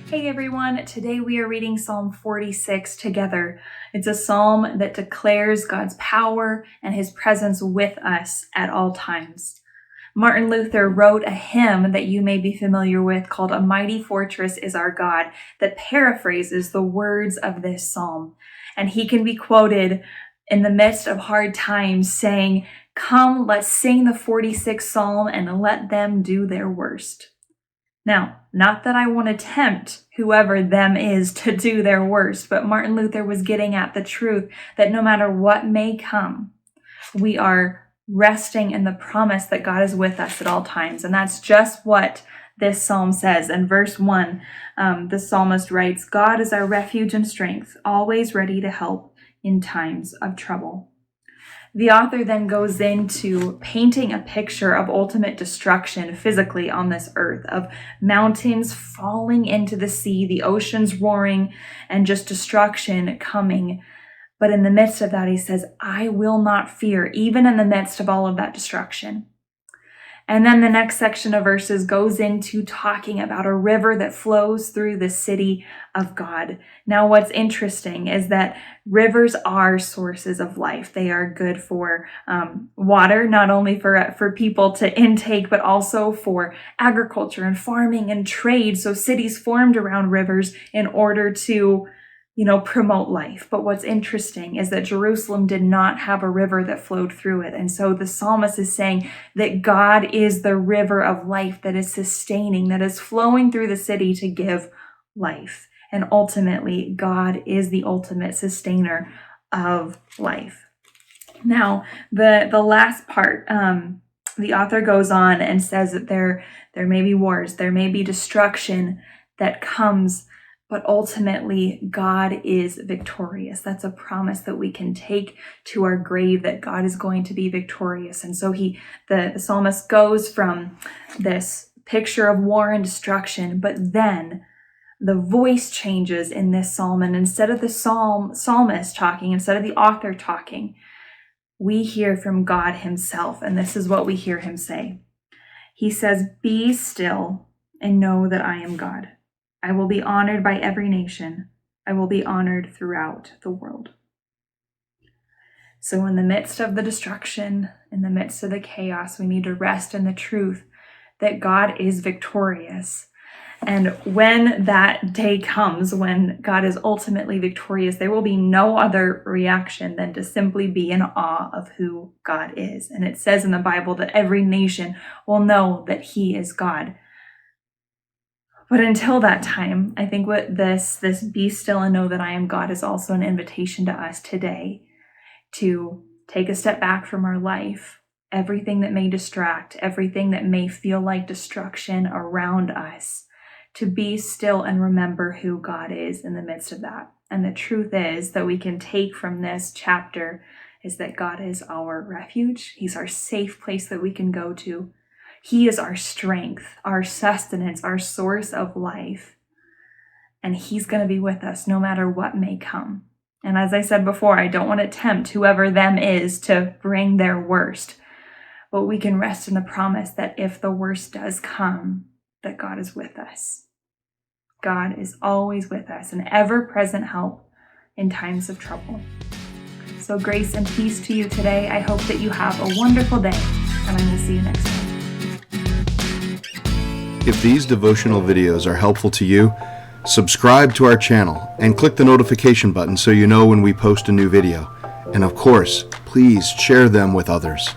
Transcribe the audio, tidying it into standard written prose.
Hey everyone, today we are reading Psalm 46 together. It's a psalm that declares God's power and his presence with us at all times. Martin Luther wrote a hymn that you may be familiar with called "A Mighty Fortress is Our God" that paraphrases the words of this psalm. And he can be quoted in the midst of hard times saying, "Come, let's sing the 46th Psalm and let them do their worst." Now, not that I want to tempt whoever them is to do their worst, but Martin Luther was getting at the truth that no matter what may come, we are resting in the promise that God is with us at all times. And that's just what this psalm says. In verse 1, the psalmist writes, "God is our refuge and strength, always ready to help in times of trouble." The author then goes into painting a picture of ultimate destruction physically on this earth, of mountains falling into the sea, the oceans roaring, and just destruction coming. But in the midst of that, he says, "I will not fear," even in the midst of all of that destruction. And then the next section of verses goes into talking about a river that flows through the city of God. Now, what's interesting is that rivers are sources of life. They are good for water, not only for people to intake, but also for agriculture and farming and trade. So cities formed around rivers in order to promote life. But what's interesting is that Jerusalem did not have a river that flowed through it. And so the psalmist is saying that God is the river of life that is sustaining, that is flowing through the city to give life. And ultimately, God is the ultimate sustainer of life. Now, the last part, the author goes on and says that there may be wars, there may be destruction that comes, but ultimately, God is victorious. That's a promise that we can take to our grave, that God is going to be victorious. And so the psalmist goes from this picture of war and destruction, but then the voice changes in this psalm. And instead of the psalmist talking, instead of the author talking, we hear from God himself. And this is what we hear him say. He says, "Be still and know that I am God. I will be honored by every nation. I will be honored throughout the world." So in the midst of the destruction, in the midst of the chaos, we need to rest in the truth that God is victorious. And when that day comes, when God is ultimately victorious, there will be no other reaction than to simply be in awe of who God is. And it says in the Bible that every nation will know that he is God. But until that time, I think what this "be still and know that I am God" is also an invitation to us today to take a step back from our life, everything that may distract, everything that may feel like destruction around us, to be still and remember who God is in the midst of that. And the truth is that we can take from this chapter is that God is our refuge. He's our safe place that we can go to. He is our strength, our sustenance, our source of life. And he's going to be with us no matter what may come. And as I said before, I don't want to tempt whoever them is to bring their worst. But we can rest in the promise that if the worst does come, that God is with us. God is always with us, an ever-present help in times of trouble. So grace and peace to you today. I hope that you have a wonderful day, and I will see you next time. If these devotional videos are helpful to you, subscribe to our channel and click the notification button so you know when we post a new video. And of course, please share them with others.